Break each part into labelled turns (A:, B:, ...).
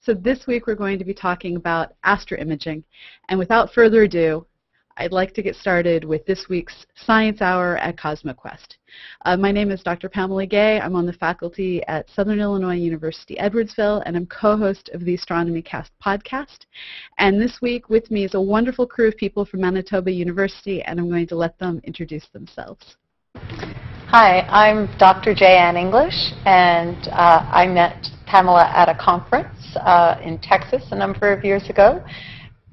A: So this week we're going to be talking about astro-imaging. And without further ado, I'd like to get started with this week's Science Hour at CosmoQuest. My name is Dr. Pamela Gay. I'm on the faculty at Southern Illinois University, Edwardsville, and I'm co-host of the Astronomy Cast podcast. And this week with me is a wonderful crew of people from Manitoba University, and I'm going to let them introduce themselves.
B: Hi, I'm Dr. Jayanne English, and I met Pamela at a conference in Texas a number of years ago.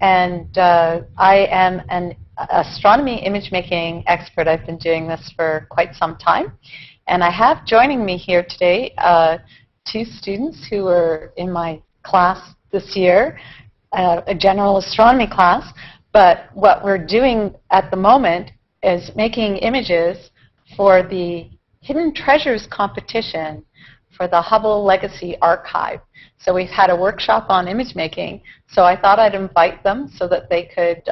B: And I am an astronomy image making expert. I've been doing this for quite some time. And I have joining me here today two students who are in my class this year, a general astronomy class. But what we're doing at the moment is making images for the Hidden Treasures competition for the Hubble Legacy Archive. So we've had a workshop on image making, so I thought I'd invite them so that they could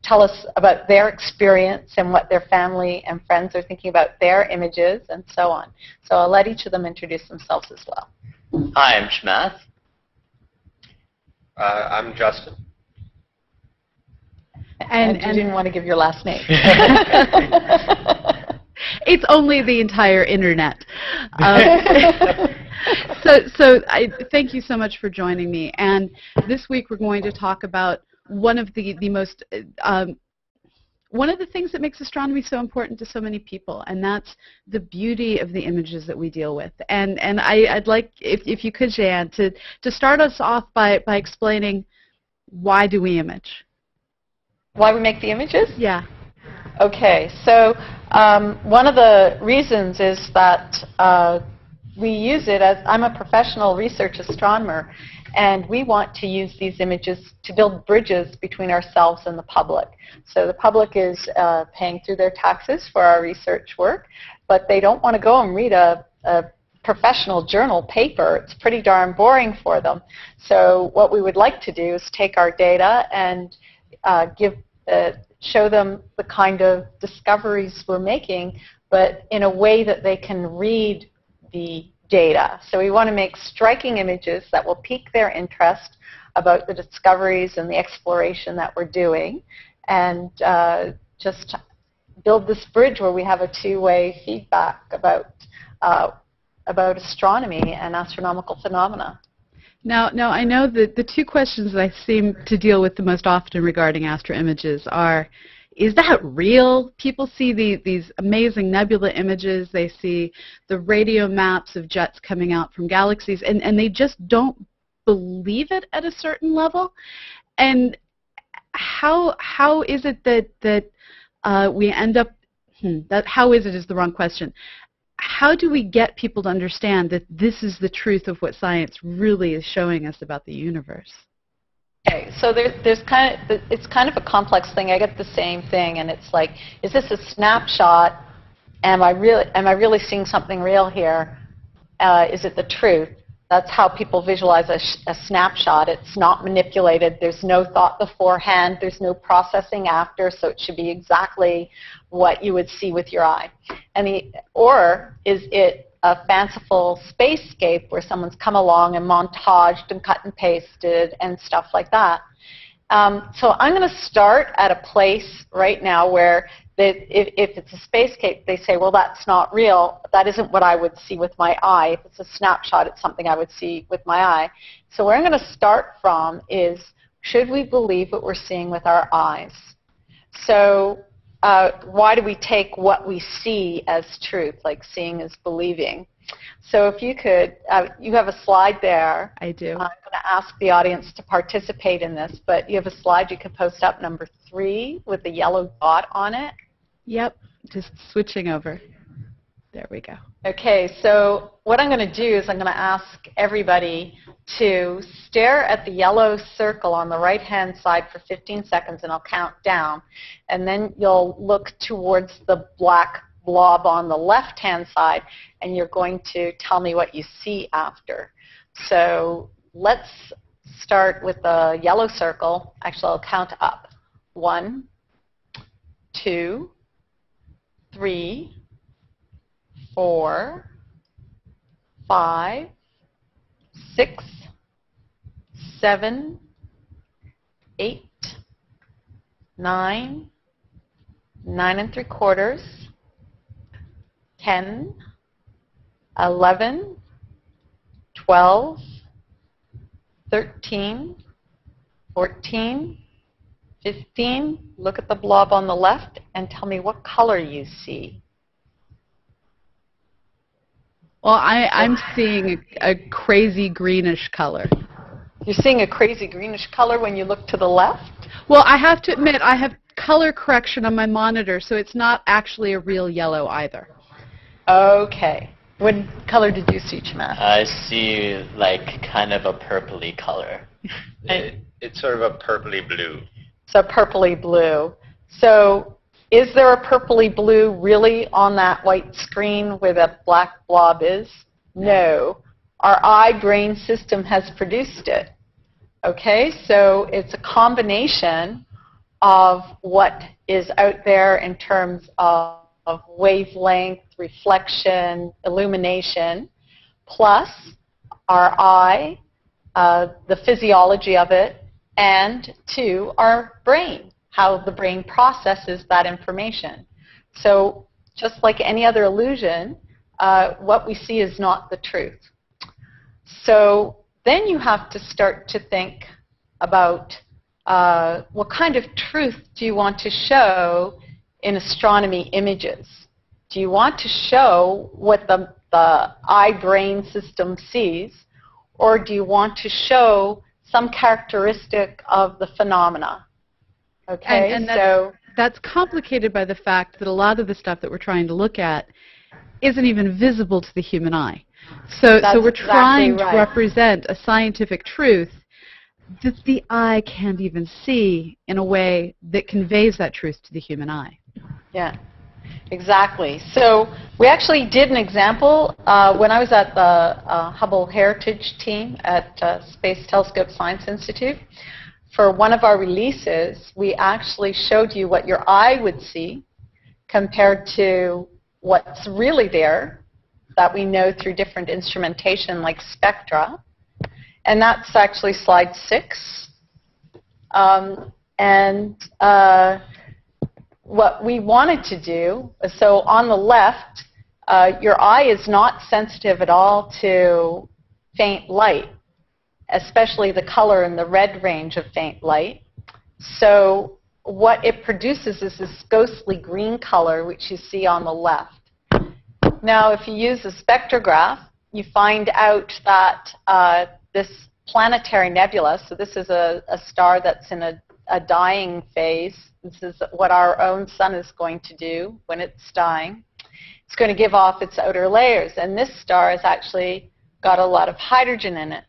B: tell us about their experience and what their family and friends are thinking about their images and so on. So I'll let each of them introduce themselves as well.
C: Hi, I'm Shmath.
D: I'm Justin.
B: And you didn't want to give your last name.
A: It's only the entire internet. So thank you so much for joining me. And this week we're going to talk about one of the things that makes astronomy so important to so many people, and that's the beauty of the images that we deal with. And I'd like, if you could, Jayanne, to start us off by explaining, why do we image?
B: Why we make the images?
A: Yeah.
B: Okay, so one of the reasons is that we use it as, I'm a professional research astronomer, and we want to use these images to build bridges between ourselves and the public. So the public is paying through their taxes for our research work, but they don't want to go and read a professional journal paper. It's pretty darn boring for them. So what we would like to do is take our data and show them the kind of discoveries we're making, but in a way that they can read the data. So we want to make striking images that will pique their interest about the discoveries and the exploration that we're doing, and just build this bridge where we have a two-way feedback about astronomy and astronomical phenomena.
A: Now I know that the two questions that I seem to deal with the most often regarding astro-images are, is that real? People see these amazing nebula images, they see the radio maps of jets coming out from galaxies, and they just don't believe it at a certain level. And how is it that we end up, how is it is the wrong question. How do we get people to understand that this is the truth of what science really is showing us about the universe?
B: Okay, so it's kind of a complex thing. I get the same thing, and it's like, is this a snapshot? Am I really seeing something real here? Is it the truth? That's how people visualize a snapshot. It's not manipulated. There's no thought beforehand. There's no processing after, so it should be exactly what you would see with your eye. Or is it a fanciful spacescape where someone's come along and montaged and cut and pasted and stuff like that? So I'm going to start at a place right now where if it's a spacescape, they say, well, that's not real. That isn't what I would see with my eye. If it's a snapshot, it's something I would see with my eye. So where I'm going to start from is, should we believe what we're seeing with our eyes? So why do we take what we see as truth, like seeing is believing? So if you could, you have a slide there.
A: I do.
B: I'm going to ask the audience to participate in this, but you have a slide you can post up, number 3, with the yellow dot on it.
A: Yep, just switching over. There we go.
B: Okay, so what I'm going to do is I'm going to ask everybody to stare at the yellow circle on the right-hand side for 15 seconds, and I'll count down. And then you'll look towards the black blob on the left-hand side, and you're going to tell me what you see after. So let's start with the yellow circle. Actually, I'll count up. 1, 2, 3, 4, 5, 6, 7, 8, 9, 9 3/4, 10, 11, 12, 13, 14, 15. Look at the blob on the left and tell me what color you see.
A: Well, I'm seeing a crazy greenish color.
B: You're seeing a crazy greenish color when you look to the left?
A: Well, I have to admit, I have color correction on my monitor, so it's not actually a real yellow either.
B: Okay. What color did you see, Chamath?
C: I see like kind of a purpley color.
D: It's sort of a purpley blue.
B: So purpley blue. So is there a purpley blue really on that white screen where the black blob is? No. Our eye-brain system has produced it. Okay, so it's a combination of what is out there in terms of wavelength, reflection, illumination, plus our eye, the physiology of it, and two, our brain, how the brain processes that information. So just like any other illusion, what we see is not the truth. So then you have to start to think about what kind of truth do you want to show in astronomy images? Do you want to show what the eye-brain system sees, or do you want to show some characteristic of the phenomena? Okay,
A: and
B: so
A: that's complicated by the fact that a lot of the stuff that we're trying to look at isn't even visible to the human eye. So we're trying to represent a scientific truth that the eye can't even see in a way that conveys that truth to the human eye.
B: yeah, exactly. So we actually did an example when I was at the Hubble Heritage team at Space Telescope Science Institute. For one of our releases, we actually showed you what your eye would see compared to what's really there that we know through different instrumentation like spectra. And that's actually slide 6. What we wanted to do, so on the left, your eye is not sensitive at all to faint light, especially the color in the red range of faint light. So what it produces is this ghostly green color, which you see on the left. Now, if you use a spectrograph, you find out that this planetary nebula, so this is a star that's in a dying phase. This is what our own sun is going to do when it's dying. It's going to give off its outer layers, and this star has actually got a lot of hydrogen in it.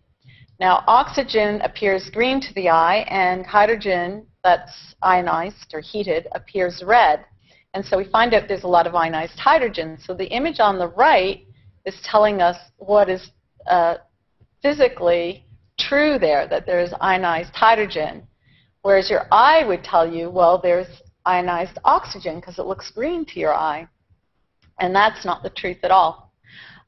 B: Now, oxygen appears green to the eye, and hydrogen that's ionized or heated appears red. And so we find out there's a lot of ionized hydrogen. So the image on the right is telling us what is physically true there, that there's ionized hydrogen. Whereas your eye would tell you, well, there's ionized oxygen because it looks green to your eye. And that's not the truth at all.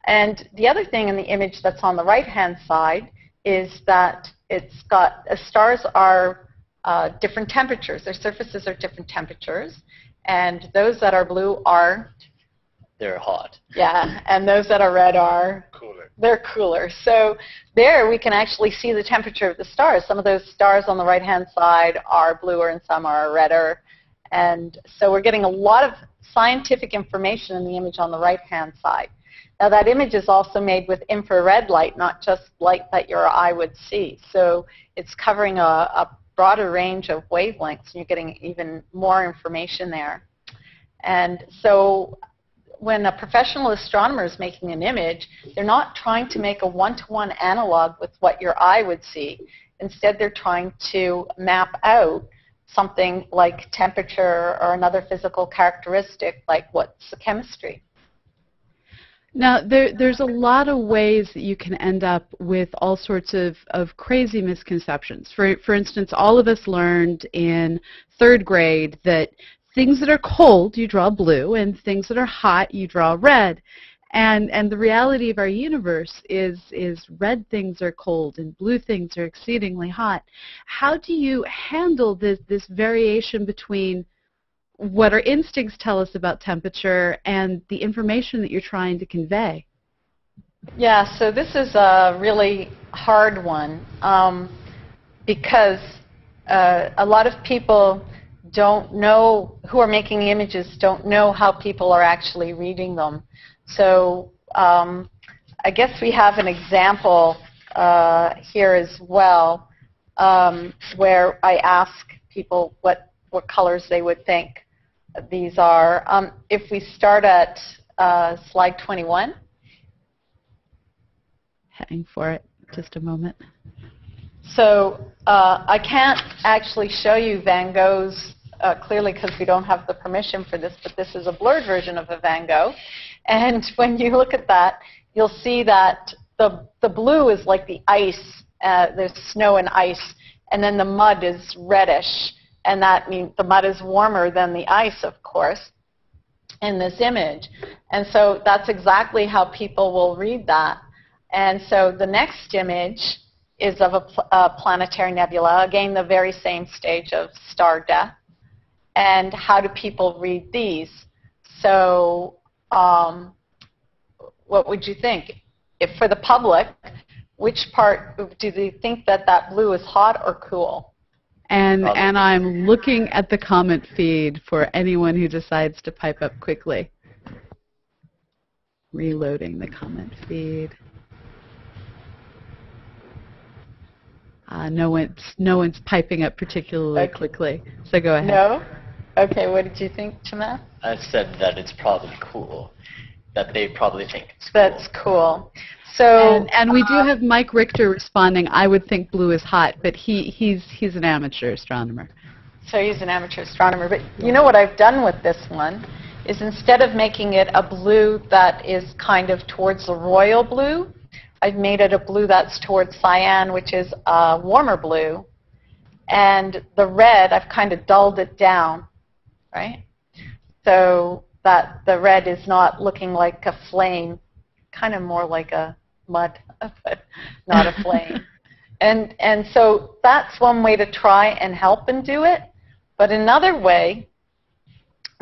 B: And the other thing in the image that's on the right-hand side is that it's got, stars are different temperatures. Their surfaces are different temperatures. And those that are blue are?
C: They're hot.
B: Yeah, and those that are red are?
D: Cooler.
B: They're cooler. So there we can actually see the temperature of the stars. Some of those stars on the right-hand side are bluer and some are redder. And so we're getting a lot of scientific information in the image on the right-hand side. Now that image is also made with infrared light, not just light that your eye would see. So it's covering a broader range of wavelengths, and you're getting even more information there. And so when a professional astronomer is making an image, they're not trying to make a one-to-one analog with what your eye would see. Instead, they're trying to map out something like temperature or another physical characteristic like what's the chemistry.
A: Now, there's a lot of ways that you can end up with all sorts of crazy misconceptions. For instance, all of us learned in 3rd grade that things that are cold, you draw blue, and things that are hot, you draw red. And the reality of our universe is red things are cold and blue things are exceedingly hot. How do you handle this variation between what our instincts tell us about temperature and the information that you're trying to convey?
B: Yeah, so this is a really hard one because a lot of people don't know, who are making images, don't know how people are actually reading them. So I guess we have an example here as well where I ask people what colors they would think these are. If we start at slide 21.
A: Heading for it, just a moment.
B: So I can't actually show you Van Gogh's clearly because we don't have the permission for this, but this is a blurred version of a Van Gogh. And when you look at that, you'll see that the blue is like the ice. There's snow and ice. And then the mud is reddish. And that means the mud is warmer than the ice, of course, in this image. And so that's exactly how people will read that. And so the next image is of a planetary nebula, again, the very same stage of star death. And how do people read these? So what would you think? If for the public, which part, do they think that blue is hot or cool?
A: And I'm looking at the comment feed for anyone who decides to pipe up quickly. Reloading the comment feed. No one's piping up particularly quickly, so go ahead.
B: No? Okay, what did you think, Chamath?
C: I said that it's probably cool, that they probably think it's cool.
B: That's cool. So,
A: and we do have Mike Richter responding, I would think blue is hot, but he's an amateur astronomer.
B: So he's an amateur astronomer. But you know what I've done with this one is instead of making it a blue that is kind of towards the royal blue, I've made it a blue that's towards cyan, which is a warmer blue. And the red, I've kind of dulled it down, right? So that the red is not looking like a flame, kind of more like a mud, but not a flame. And so that's one way to try and help and do it. But another way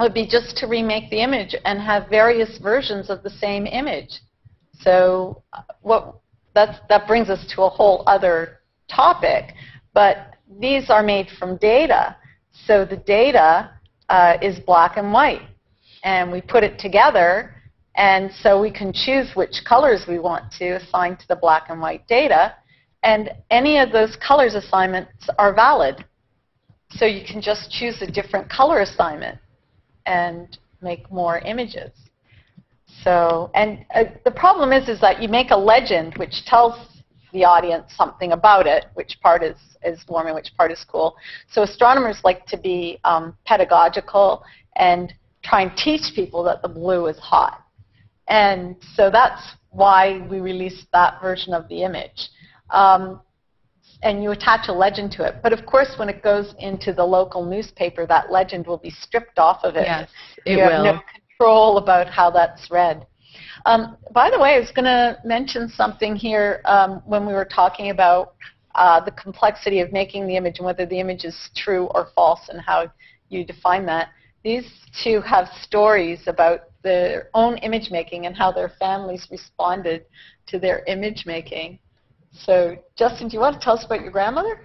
B: would be just to remake the image and have various versions of the same image. So that brings us to a whole other topic. But these are made from data. So the data is black and white. And we put it together. And so we can choose which colors we want to assign to the black and white data. And any of those colors assignments are valid. So you can just choose a different color assignment and make more images. So, and the problem is that you make a legend which tells the audience something about it, which part is warm and which part is cool. So astronomers like to be pedagogical and try and teach people that the blue is hot. And so that's why we released that version of the image. And you attach a legend to it. But of course, when it goes into the local newspaper, that legend will be stripped off of it.
A: Yes, it
B: will. You have no control about how that's read. By the way, I was going to mention something here when we were talking about the complexity of making the image and whether the image is true or false and how you define that. These two have stories about their own image making and how their families responded to their image making. So, Justin, do you want to tell us about your grandmother?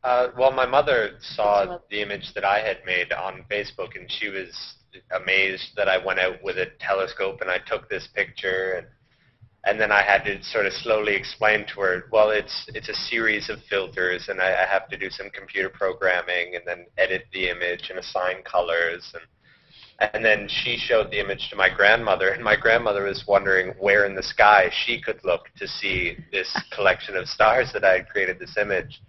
D: Well, my mother saw the image that I had made on Facebook, and she was amazed that I went out with a telescope and I took this picture, and then I had to sort of slowly explain to her, well, it's a series of filters, and I have to do some computer programming and then edit the image and assign colors. And then she showed the image to my grandmother, and my grandmother was wondering where in the sky she could look to see this collection of stars that I had created this image.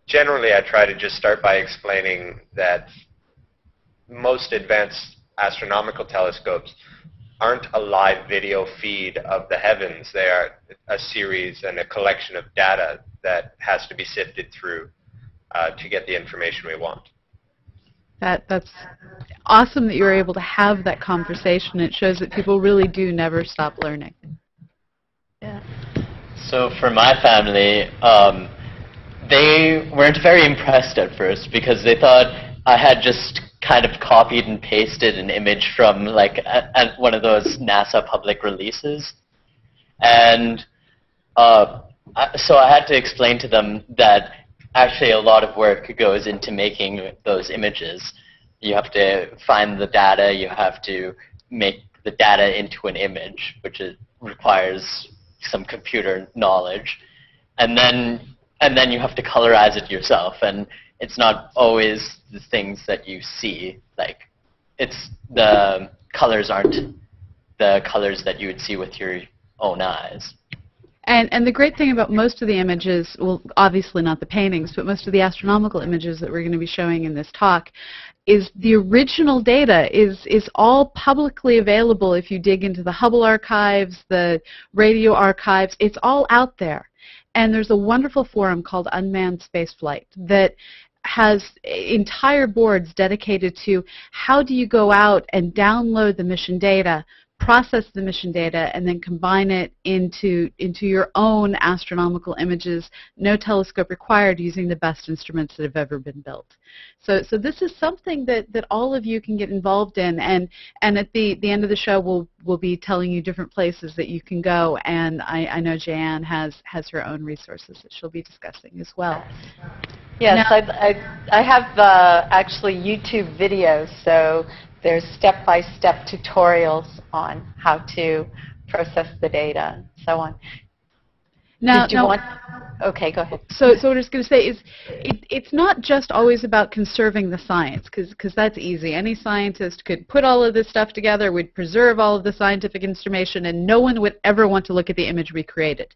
D: Generally, I try to just start by explaining that most advanced astronomical telescopes aren't a live video feed of the heavens. They are a series and a collection of data that has to be sifted through to get the information we want.
A: That's awesome that you were able to have that conversation. It shows that people really do never stop learning.
B: Yeah.
C: So for my family, they weren't very impressed at first because they thought I had just kind of copied and pasted an image from like one of those NASA public releases. And so I had to explain to them that actually a lot of work goes into making those images. You have to find the data, you have to make the data into an image, which requires some computer knowledge. And then you have to colorize it yourself, and it's not always the things that you see. Like, the colors aren't the colors that you would see with your own eyes.
A: And the great thing about most of the images, well, obviously not the paintings, but most of the astronomical images that we're going to be showing in this talk, is the original data is all publicly available. If you dig into the Hubble archives, the radio archives, it's all out there. And there's a wonderful forum called Unmanned Spaceflight that has entire boards dedicated to how do you go out and download the mission data, process the mission data, and then combine it into your own astronomical images, no telescope required, using the best instruments that have ever been built. So this is something that all of you can get involved in, and at the end of the show we'll be telling you different places that you can go, and I know Jayanne has her own resources that she'll be discussing as well.
B: Yes, I have actually YouTube videos, so there's step-by-step tutorials on how to process the now, and so on. Okay, go ahead.
A: So what I was going to say is it's not just always about conserving the science, because that's easy. Any scientist could put all of this stuff together, would preserve all of the scientific information, and no one would ever want to look at the image we created.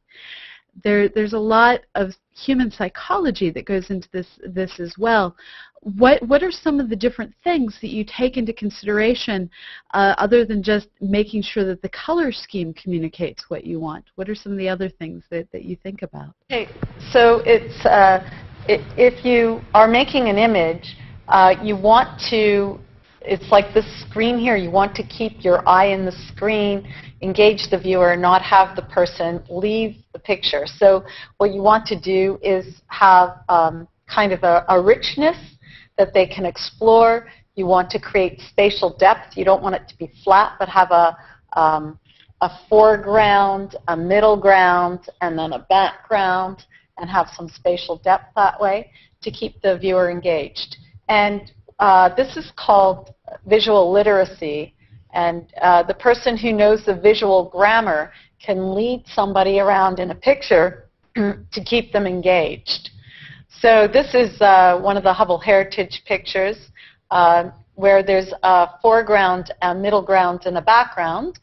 A: There's a lot of human psychology that goes into this as well. What are some of the different things that you take into consideration other than just making sure that the color scheme communicates what you want? What are some of the other things that you think about?
B: Okay, so it's if you are making an image, you want to, it's like this screen here, you want to keep your eye in the screen, engage the viewer, not have the person leave the picture. So what you want to do is have kind of a richness that they can explore. You want to create spatial depth. You don't want it to be flat, but have a foreground, a middle ground, and then a background, and have some spatial depth that way to keep the viewer engaged. And this is called visual literacy, and the person who knows the visual grammar can lead somebody around in a picture to keep them engaged. So this is one of the Hubble Heritage pictures where there's a foreground, a middle ground, and a background.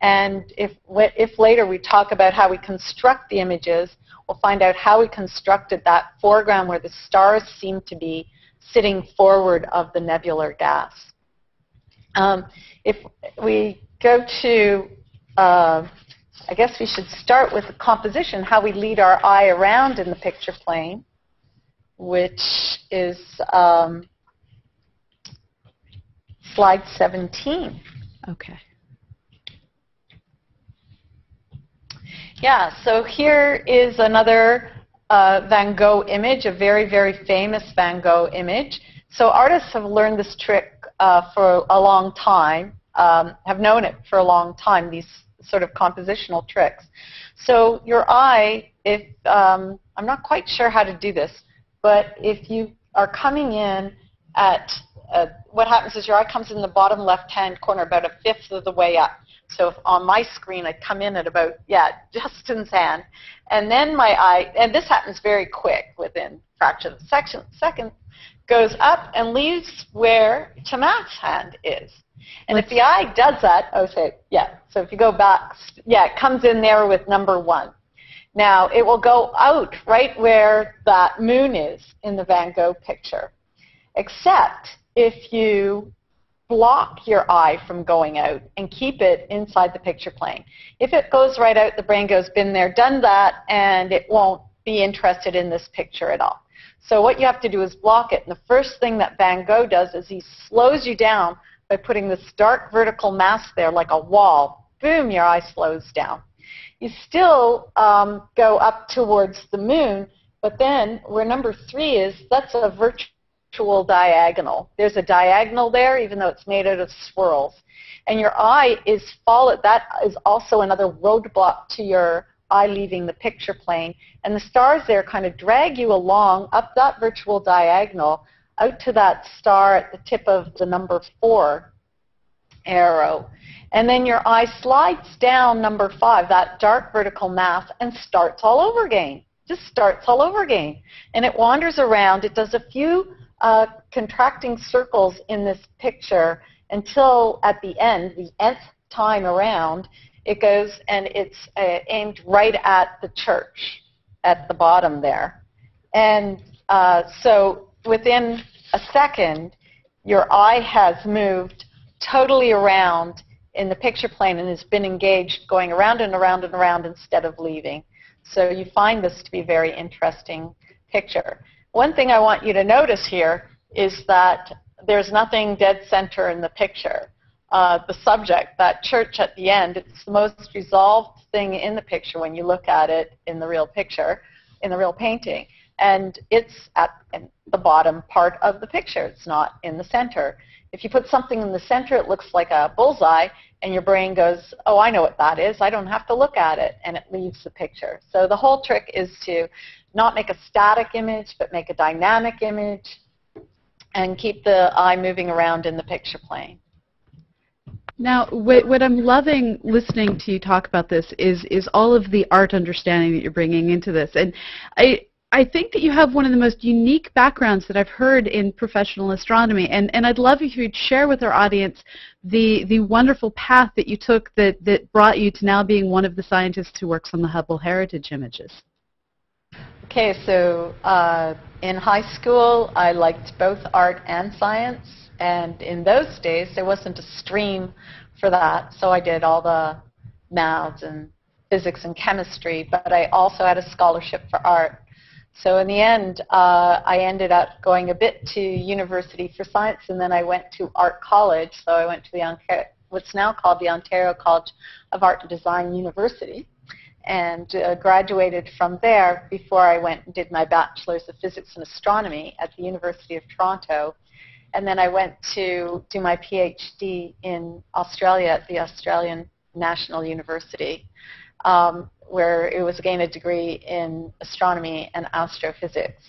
B: And if later we talk about how we construct the images, we'll find out how we constructed that foreground where the stars seem to be sitting forward of the nebular gas. If we go to, I guess we should start with the composition, how we lead our eye around in the picture plane, which is slide 17.
A: Okay.
B: Yeah, so here is another Van Gogh image, a very, very famous Van Gogh image. So artists have learned this trick for a long time, have known it for a long time, these sort of compositional tricks. So your eye, if I'm not quite sure how to do this, but if you are coming in at, what happens is your eye comes in the bottom left-hand corner about 1/5 of the way up. So if on my screen I come in at about, Justin's hand, and then my eye, and this happens very quick within fraction of a second, goes up and leaves where Tamat's hand is. And if the eye does that, so if you go back, it comes in there with number 1. Now, it will go out right where that moon is in the Van Gogh picture, except if you block your eye from going out and keep it inside the picture plane. If it goes right out, the brain goes, been there, done that, and it won't be interested in this picture at all. So what you have to do is block it. And the first thing that Van Gogh does is he slows you down by putting this dark vertical mass there like a wall. Boom, your eye slows down. You still go up towards the moon, but then where number 3 is, that's a virtual diagonal. There's a diagonal there, even though it's made out of swirls. And your eye is that is also another roadblock to your eye leaving the picture plane. And the stars there kind of drag you along up that virtual diagonal out to that star at the tip of the number 4 arrow. And then your eye slides down number 5, that dark vertical mass, and starts all over again. Just starts all over again. And it wanders around. It does a few contracting circles in this picture until at the end, the nth time around, it goes and it's aimed right at the church at the bottom there. And so within a second, your eye has moved totally around in the picture plane and has been engaged going around and around and around instead of leaving. So you find this to be a very interesting picture. One thing I want you to notice here is that there's nothing dead center in the picture. The subject, that church at the end, it's the most resolved thing in the picture when you look at it in the real picture, in the real painting. And it's at the bottom part of the picture. It's not in the center. If you put something in the center, it looks like a bullseye, and your brain goes, oh, I know what that is. I don't have to look at it, and it leaves the picture. So the whole trick is to not make a static image, but make a dynamic image, and keep the eye moving around in the picture plane.
A: Now, what I'm loving listening to you talk about this is all of the art understanding that you're bringing into this. And I think that you have one of the most unique backgrounds that I've heard in professional astronomy. And I'd love if you'd share with our audience the wonderful path that you took that brought you to now being one of the scientists who works on the Hubble heritage images.
B: Okay, so in high school, I liked both art and science. And in those days, there wasn't a stream for that, so I did all the maths and physics and chemistry, but I also had a scholarship for art. So in the end, I ended up going a bit to University for Science, and then I went to art college. So I went to what's now called the Ontario College of Art and Design University, and graduated from there before I went and did my Bachelor's of Physics and Astronomy at the University of Toronto. And then I went to do my PhD in Australia at the Australian National University, where it was again a degree in astronomy and astrophysics.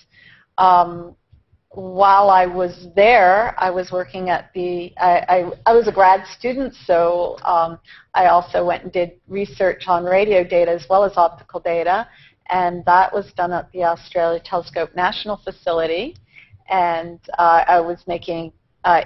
B: While I was there, I was working at I was a grad student, so I also went and did research on radio data as well as optical data, and that was done at the Australia Telescope National Facility. And I was making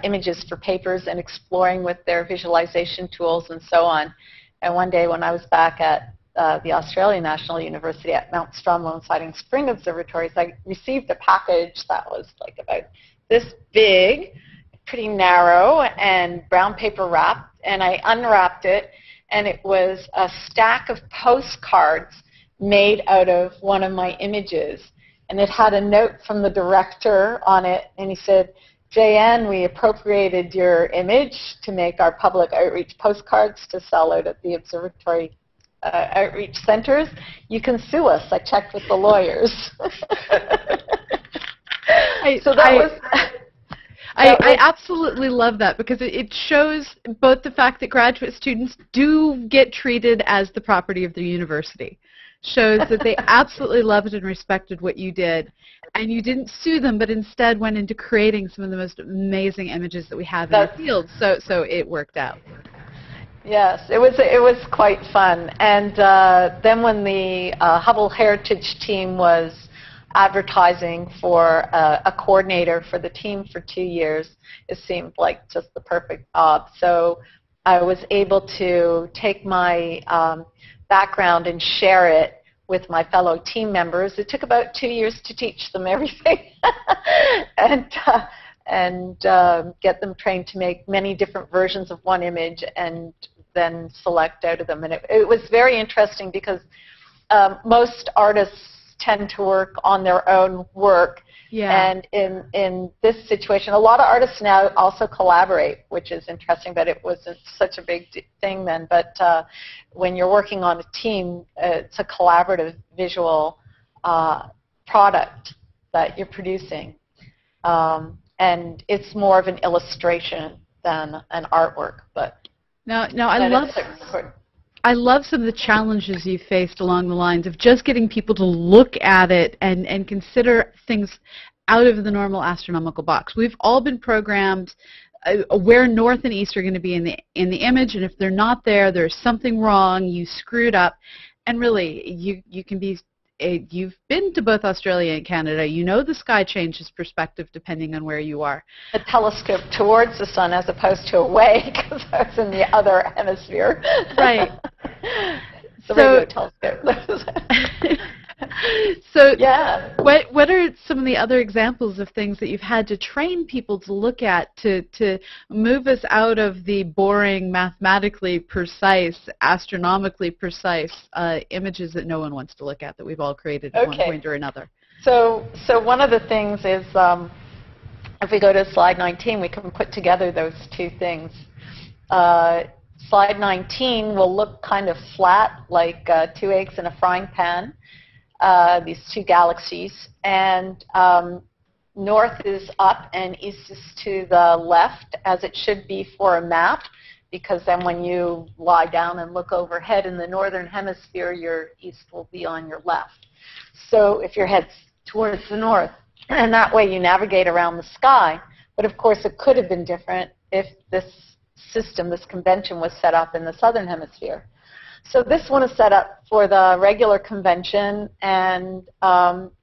B: images for papers and exploring with their visualization tools and so on. And one day when I was back at the Australian National University at Mount Stromlo and Siding Spring Observatories, I received a package that was like about this big, pretty narrow, and brown paper wrapped. And I unwrapped it, and it was a stack of postcards made out of one of my images. And it had a note from the director on it, and he said, Jayanne, we appropriated your image to make our public outreach postcards to sell out at the observatory outreach centers. You can sue us. I checked with the lawyers.
A: I absolutely love that, because it shows both the fact that graduate students do get treated as the property of the university. Shows that they absolutely loved and respected what you did, and you didn't sue them, but instead went into creating some of the most amazing images that we have in the field. So it worked out.
B: Yes, it was quite fun. And then when the Hubble Heritage team was advertising for a coordinator for the team for 2 years, it seemed like just the perfect job. So I was able to take my background and share it with my fellow team members. It took about 2 years to teach them everything and get them trained to make many different versions of one image and then select out of them. And it was very interesting because most artists tend to work on their own work.
A: Yeah.
B: And in this situation, a lot of artists now also collaborate, which is interesting, but it wasn't such a big thing then. But when you're working on a team, it's a collaborative visual product that you're producing. And it's more of an illustration than an artwork. But
A: now I love some of the challenges you faced along the lines of just getting people to look at it and consider things out of the normal astronomical box. We've all been programmed where north and east are going to be in the image, and if they're not there, there's something wrong. You screwed up, and really, you can be. You've been to both Australia and Canada. You know the sky changes perspective depending on where you are.
B: A telescope towards the sun as opposed to away, because I was in the other hemisphere.
A: Right.
B: The radio telescope.
A: So
B: yeah.
A: What are some of the other examples of things that you've had to train people to look at to move us out of the boring, mathematically precise, astronomically precise images that no one wants to look at, that we've all created at one point or another?
B: So one of the things is, if we go to slide 19, we can put together those two things. Slide 19 will look kind of flat, like 2 eggs in a frying pan. These two galaxies, and north is up and east is to the left, as it should be for a map, because then when you lie down and look overhead in the northern hemisphere, your east will be on your left. So if your head's towards the north, and that way you navigate around the sky. But of course it could have been different if this system, this convention, was set up in the southern hemisphere. So this one is set up for the regular convention, and your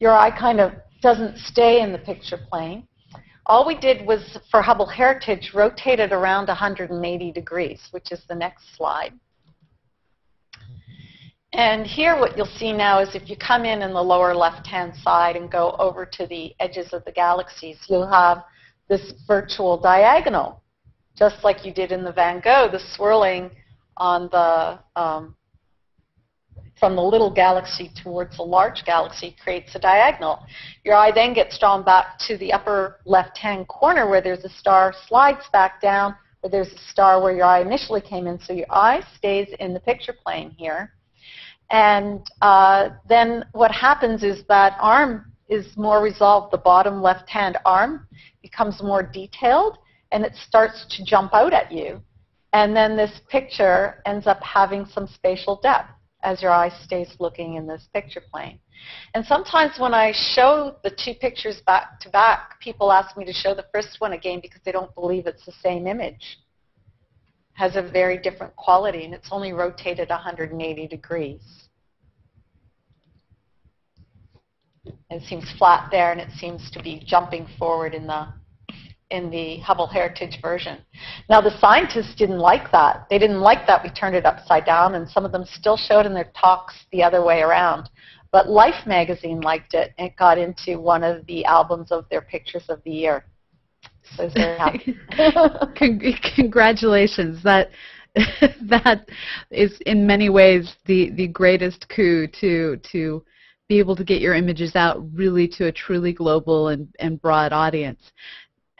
B: eye kind of doesn't stay in the picture plane. All we did was, for Hubble Heritage, rotate it around 180 degrees, which is the next slide. And here what you'll see now is if you come in the lower left-hand side and go over to the edges of the galaxies, you'll have this virtual diagonal. Just like you did in the Van Gogh, the swirling on the from the little galaxy towards the large galaxy creates a diagonal. Your eye then gets drawn back to the upper left-hand corner where there's a star, slides back down where there's a star where your eye initially came in. So your eye stays in the picture plane here. And then what happens is that arm is more resolved. The bottom left-hand arm becomes more detailed, and it starts to jump out at you. And then this picture ends up having some spatial depth as your eye stays looking in this picture plane. And sometimes when I show the two pictures back to back, people ask me to show the first one again because they don't believe it's the same image. It has a very different quality, and it's only rotated 180 degrees. It seems flat there, and it seems to be jumping forward in the Hubble Heritage version. Now the scientists didn't like that. They didn't like that we turned it upside down, and some of them still showed in their talks the other way around. But Life magazine liked it, and it got into one of the albums of their pictures of the year. So I was very happy.
A: Congratulations. That is in many ways the greatest coup to be able to get your images out really to a truly global and broad audience.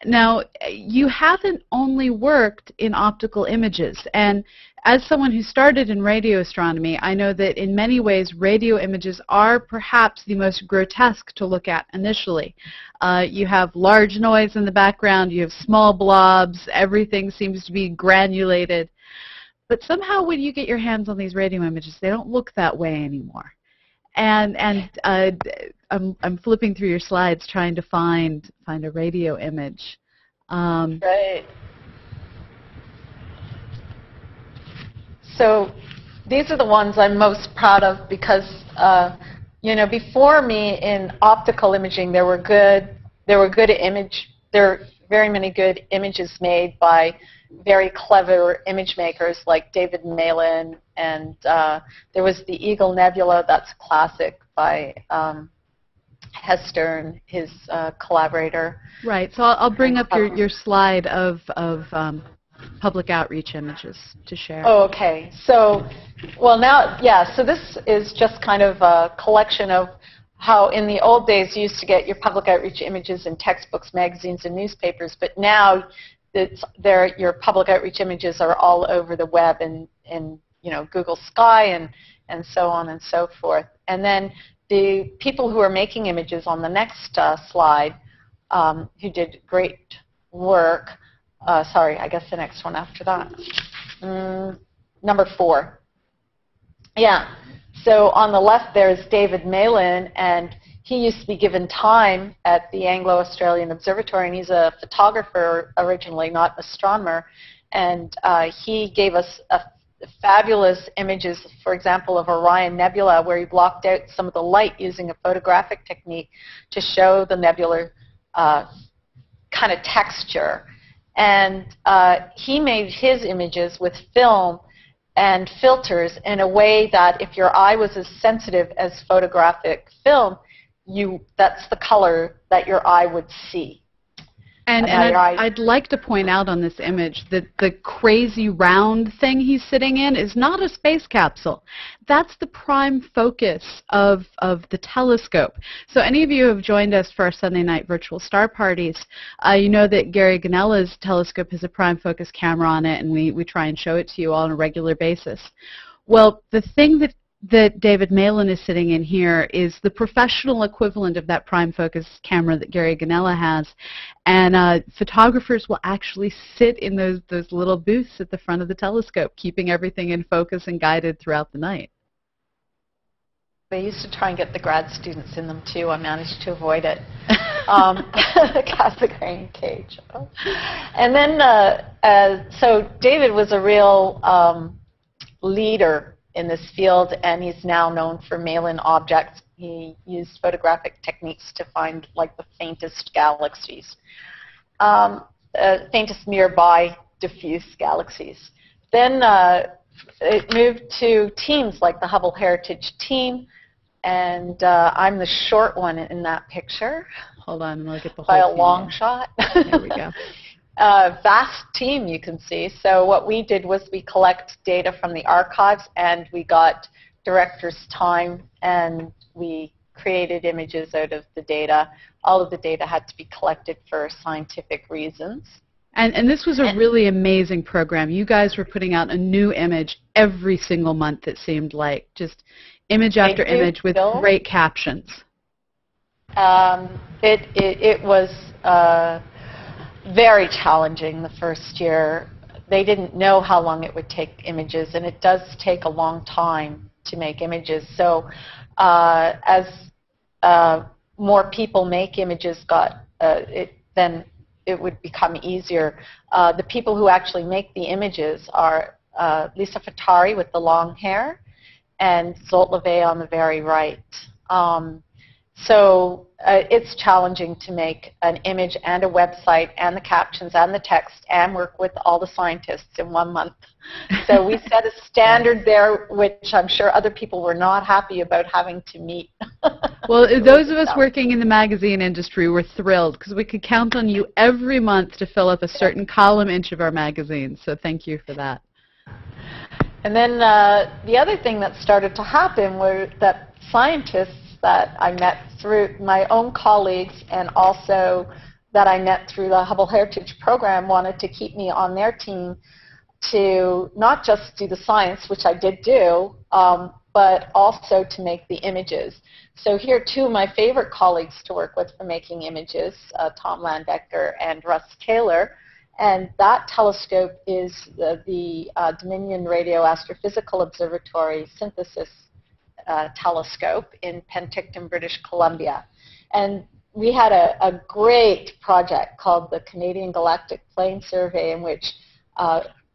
A: Now, you haven't only worked in optical images, and as someone who started in radio astronomy, I know that in many ways radio images are perhaps the most grotesque to look at initially. You have large noise in the background, you have small blobs, everything seems to be granulated. But somehow when you get your hands on these radio images, they don't look that way anymore. And I'm flipping through your slides trying to find a radio image.
B: Right. So these are the ones I'm most proud of because you know, before me in optical imaging, there were very many good images made by very clever image makers like David Malin, and there was the Eagle Nebula, that's a classic by Hester and his collaborator.
A: Right. So I'll bring up your slide of public outreach images to share.
B: Oh, okay. So, well now, yeah, so this is just kind of a collection of how in the old days you used to get your public outreach images in textbooks, magazines, and newspapers, but now your public outreach images are all over the web and Google Sky and so on and so forth. And then the people who are making images on the next slide, who did great work, sorry, I guess the next one after that. Number 4. Yeah, so on the left there is David Malin, and he used to be given time at the Anglo-Australian Observatory, and he's a photographer originally, not astronomer, and he gave us fabulous images, for example, of Orion Nebula, where he blocked out some of the light using a photographic technique to show the nebular kind of texture. And he made his images with film and filters in a way that if your eye was as sensitive as photographic film, that's the color that your eye would see.
A: And I'd like to point out on this image that the crazy round thing he's sitting in is not a space capsule. That's the prime focus of the telescope. So any of you who have joined us for our Sunday night virtual star parties, you know that Gary Ganella's telescope has a prime focus camera on it, and we try and show it to you all on a regular basis. Well, the thing that David Malin is sitting in here is the professional equivalent of that prime focus camera that Gary Ganella has, and photographers will actually sit in those little booths at the front of the telescope, keeping everything in focus and guided throughout the night.
B: They used to try and get the grad students in them too. I managed to avoid it. The Cassegrain cage. And then, so David was a real leader in this field, and he's now known for Malin objects. He used photographic techniques to find like the faintest galaxies, faintest nearby diffuse galaxies. Then it moved to teams like the Hubble Heritage Team, and I'm the short one in that picture.
A: Hold on, I'll get the whole
B: by a long shot.
A: There we go.
B: Vast team, you can see. So what we did was we collect data from the archives, and we got director's time, and we created images out of the data. All of the data had to be collected for scientific reasons.
A: And this was a really amazing program. You guys were putting out a new image every single month, it seemed like, just image after image with great captions.
B: It was very challenging the first year. They didn't know how long it would take images, and it does take a long time to make images. So as more people make images, then it would become easier. The people who actually make the images are Lisa Fatari with the long hair and Zolt LeVay on the very right. So it's challenging to make an image and a website and the captions and the text and work with all the scientists in 1 month. So we set a standard there, which I'm sure other people were not happy about having to meet.
A: Well, those of us working in the magazine industry were thrilled because we could count on you every month to fill up a certain column inch of our magazine. So thank you for that.
B: And then the other thing that started to happen were that scientists that I met through my own colleagues and also that I met through the Hubble Heritage Program wanted to keep me on their team to not just do the science, which I did do, but also to make the images. So here are two of my favorite colleagues to work with for making images, Tom Landecker and Russ Taylor. And that telescope is the Dominion Radio Astrophysical Observatory synthesis telescope in Penticton, British Columbia. And we had a great project called the Canadian Galactic Plane Survey, in which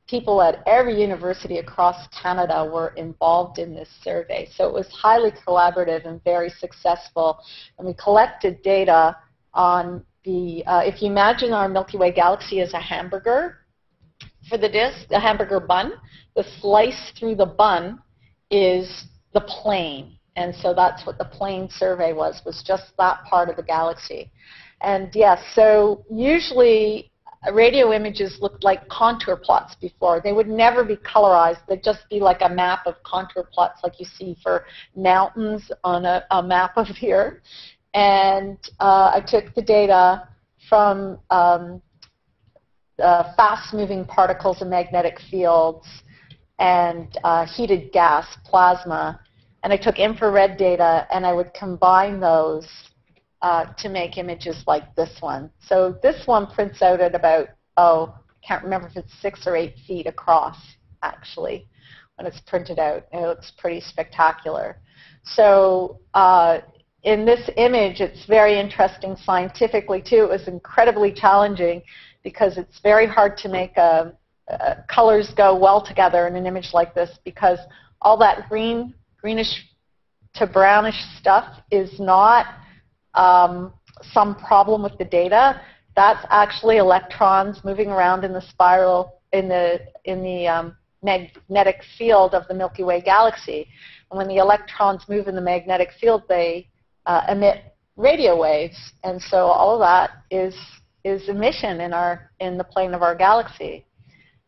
B: people at every university across Canada were involved in this survey. So it was highly collaborative and very successful. And we collected data on the, if you imagine our Milky Way galaxy as a hamburger for the disk, a hamburger bun, the slice through the bun is the plane. And so that's what the plane survey was just that part of the galaxy. And yes, so usually radio images looked like contour plots before. They would never be colorized. They'd just be like a map of contour plots like you see for mountains on a map of the Earth. And I took the data from fast-moving particles and magnetic fields and heated gas, plasma. And I took infrared data, and I would combine those to make images like this one. So this one prints out at about, I can't remember if it's 6 or 8 feet across, actually, when it's printed out. It looks pretty spectacular. So in this image, it's very interesting scientifically, too. It was incredibly challenging because it's very hard to make colors go well together in an image like this because all that greenish to brownish stuff is not some problem with the data. That's actually electrons moving around in the spiral in the magnetic field of the Milky Way galaxy. And when the electrons move in the magnetic field, they emit radio waves. And so all of that is emission in the plane of our galaxy.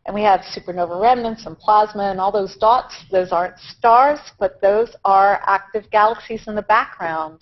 B: And we have supernova remnants and plasma and all those dots. Those aren't stars, but those are active galaxies in the background,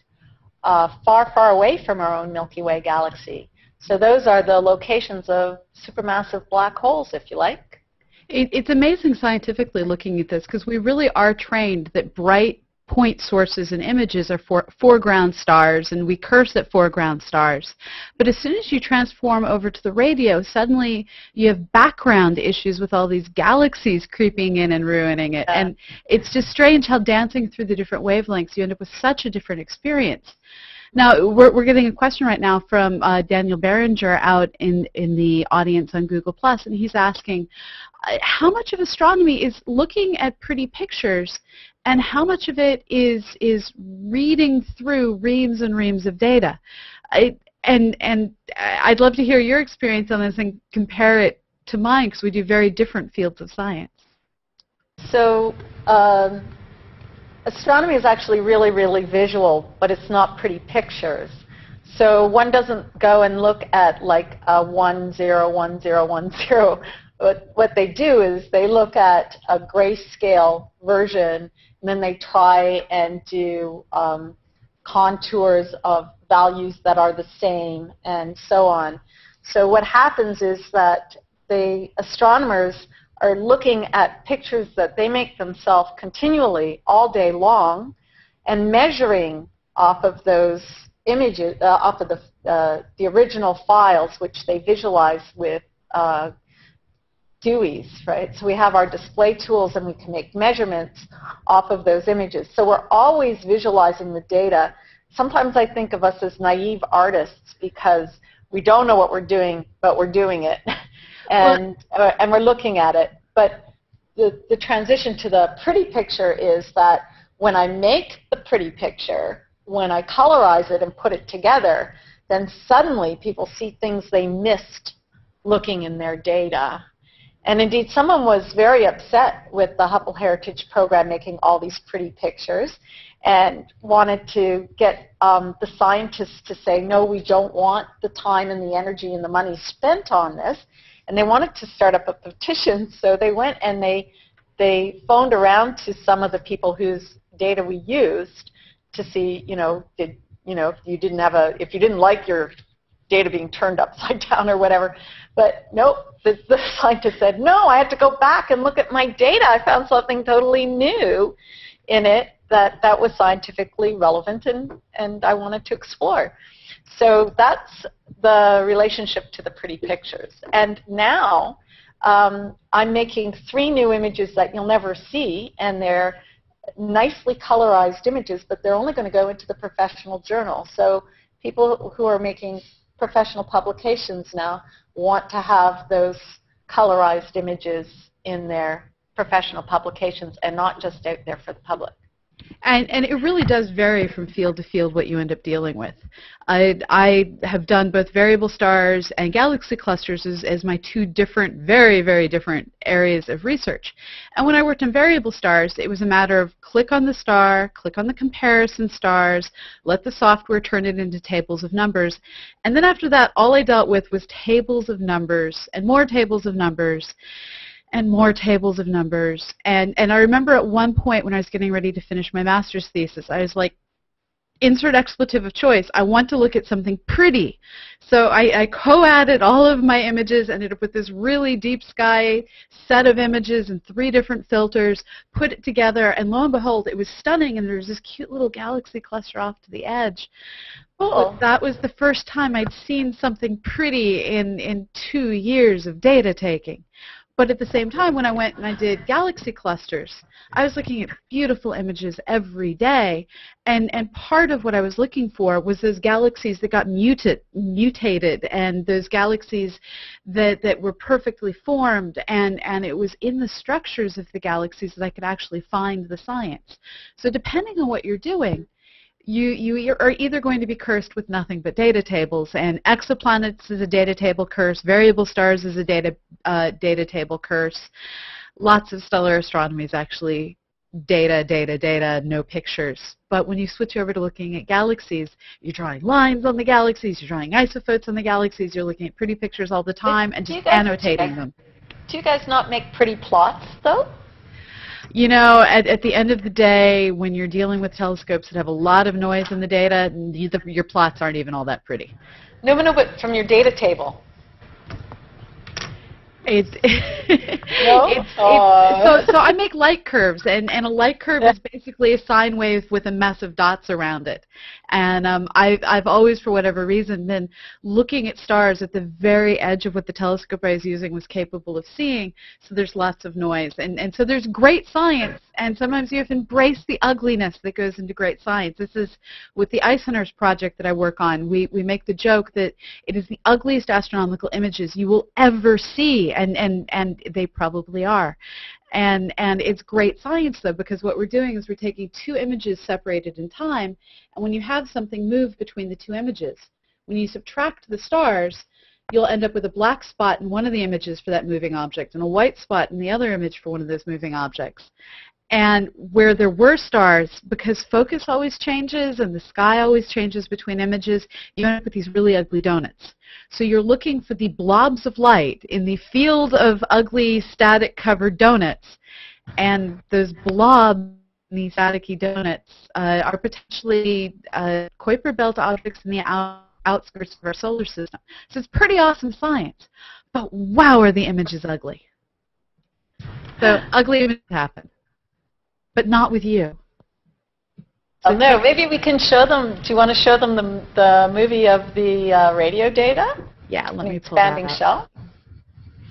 B: far, far away from our own Milky Way galaxy. So those are the locations of supermassive black holes, if you like.
A: It's amazing scientifically looking at this because we really are trained that bright point sources and images are foreground stars, and we curse at foreground stars. But as soon as you transform over to the radio, suddenly you have background issues with all these galaxies creeping in and ruining it. And it's just strange how dancing through the different wavelengths, you end up with such a different experience. Now, we're getting a question right now from Daniel Berenger out in the audience on Google+, and he's asking, how much of astronomy is looking at pretty pictures, and how much of it is reading through reams and reams of data? And I'd love to hear your experience on this and compare it to mine, because we do very different fields of science.
B: So astronomy is actually really, really visual, but it's not pretty pictures. So one doesn't go and look at like 1, 0, 1, 0, 1, 0. What they do is they look at a grayscale version, and then they try and do contours of values that are the same, and so on. So what happens is that the astronomers are looking at pictures that they make themselves continually all day long and measuring off of those images, off of the original files, which they visualize with DUIs, right? So we have our display tools, and we can make measurements off of those images. So we're always visualizing the data. Sometimes I think of us as naive artists because we don't know what we're doing, but we're doing it. And we're looking at it. But the transition to the pretty picture is that when I make the pretty picture, when I colorize it and put it together, then suddenly people see things they missed looking in their data. And indeed, someone was very upset with the Hubble Heritage Program making all these pretty pictures and wanted to get the scientists to say, no, we don't want the time and the energy and the money spent on this. And they wanted to start up a petition, so they went and they phoned around to some of the people whose data we used to see, if you didn't like your data being turned upside down or whatever. But nope, the scientist said, no, I had to go back and look at my data. I found something totally new in it that was scientifically relevant and I wanted to explore. So that's the relationship to the pretty pictures. And now I'm making 3 new images that you'll never see, and they're nicely colorized images, but they're only going to go into the professional journal. So people who are making professional publications now want to have those colorized images in their professional publications and not just out there for the public.
A: And it really does vary from field to field what you end up dealing with. I have done both variable stars and galaxy clusters as my two different, very, very different areas of research. And when I worked on variable stars, it was a matter of click on the star, click on the comparison stars, let the software turn it into tables of numbers. And then after that, all I dealt with was tables of numbers and more tables of numbers and more tables of numbers. And I remember at one point when I was getting ready to finish my master's thesis, I was like, insert expletive of choice. I want to look at something pretty. So I co-added all of my images, ended up with this really deep sky set of images and 3 different filters, put it together, and lo and behold, it was stunning, and there was this cute little galaxy cluster off to the edge. But that was the first time I'd seen something pretty in 2 years of data taking. But at the same time, when I went and I did galaxy clusters, I was looking at beautiful images every day, and part of what I was looking for was those galaxies that got mutated, and those galaxies that were perfectly formed, and it was in the structures of the galaxies that I could actually find the science. So depending on what you're doing, you are either going to be cursed with nothing but data tables, and exoplanets is a data table curse, variable stars is a data table curse. Lots of stellar astronomy is actually data, no pictures. But when you switch over to looking at galaxies, you're drawing lines on the galaxies, you're drawing isophotes on the galaxies, you're looking at pretty pictures all the time and just annotating them.
B: Do you guys not make pretty plots, though?
A: You know, at the end of the day, when you're dealing with telescopes that have a lot of noise in the data, your plots aren't even all that pretty.
B: No, but from your data table.
A: So I make light curves, and a light curve is basically a sine wave with a mess of dots around it. And I've always, for whatever reason, been looking at stars at the very edge of what the telescope I was using was capable of seeing, so there's lots of noise. And so there's great science, and sometimes you have to embrace the ugliness that goes into great science. This is with the Ice Hunters project that I work on. We make the joke that it is the ugliest astronomical images you will ever see, and they probably are. And it's great science, though, because what we're doing is we're taking 2 images separated in time, and when you have something move between the 2 images, when you subtract the stars, you'll end up with a black spot in one of the images for that moving object and a white spot in the other image for one of those moving objects. And where there were stars, because focus always changes and the sky always changes between images, you end up with these really ugly donuts. So you're looking for the blobs of light in the field of ugly, static-covered donuts. And those blobs, these staticky donuts, are potentially Kuiper belt objects in the outskirts of our solar system. So it's pretty awesome science. But wow, are the images ugly. So ugly images happen. But not with you.
B: So no, maybe we can show them. Do you want to show them the movie of the radio data?
A: Yeah, let me pull that
B: Expanding
A: up.
B: shell.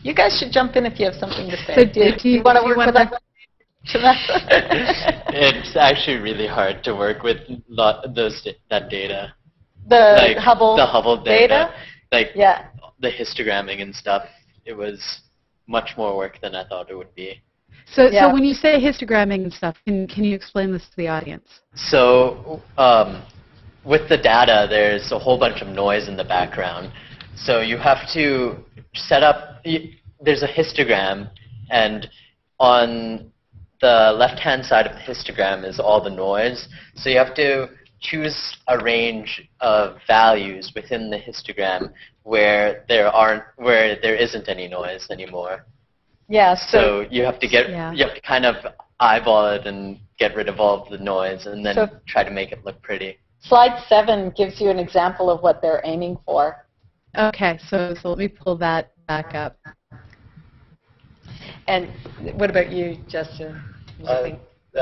B: You guys should jump in if you have something to say.
A: So
B: do you want to work with that?
C: It's actually really hard to work with that data.
B: The Hubble
C: data. Like
B: yeah.
C: The histogramming and stuff. It was much more work than I thought it would be.
A: So when you say histogramming and stuff, can you explain this to the audience?
C: So with the data, there's a whole bunch of noise in the background. So you have to set up, there's a histogram, and on the left-hand side of the histogram is all the noise. So you have to choose a range of values within the histogram where there isn't any noise anymore.
B: Yeah,
C: so you have to you have to kind of eyeball it and get rid of all of the noise and then try to make it look pretty.
B: Slide 7 gives you an example of what they're aiming for.
A: Okay, so let me pull that back up.
B: And what about you, Justin?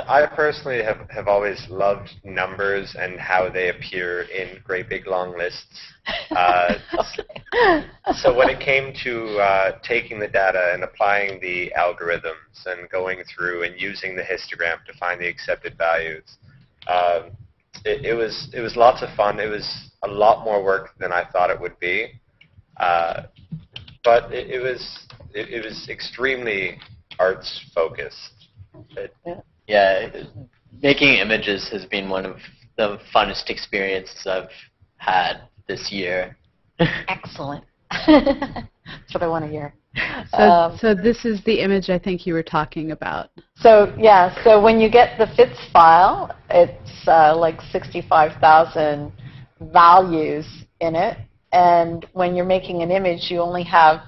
D: I personally have always loved numbers and how they appear in great big long lists. So when it came to taking the data and applying the algorithms and going through and using the histogram to find the accepted values, it was lots of fun. It was a lot more work than I thought it would be, but it was extremely arts focused.
C: Yeah, Making images has been one of the funnest experiences I've had this year.
B: Excellent. That's what I want to hear.
A: So this is the image I think you were talking about.
B: So yeah, so when you get the FITS file, it's like 65,000 values in it, and when you're making an image, you only have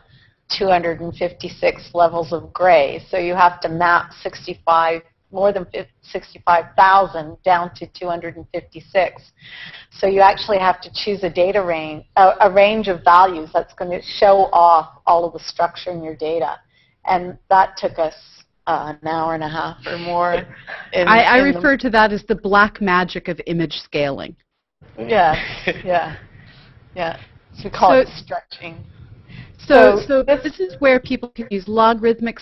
B: 256 levels of gray. So you have to map more than 65,000 down to 256. So you actually have to choose a data range, a range of values that's going to show off all of the structure in your data. And that took us an hour and a half or more.
A: I refer to that as the black magic of image scaling.
B: Yeah, yeah, yeah. So we call it stretching.
A: So this is where people can use logarithmic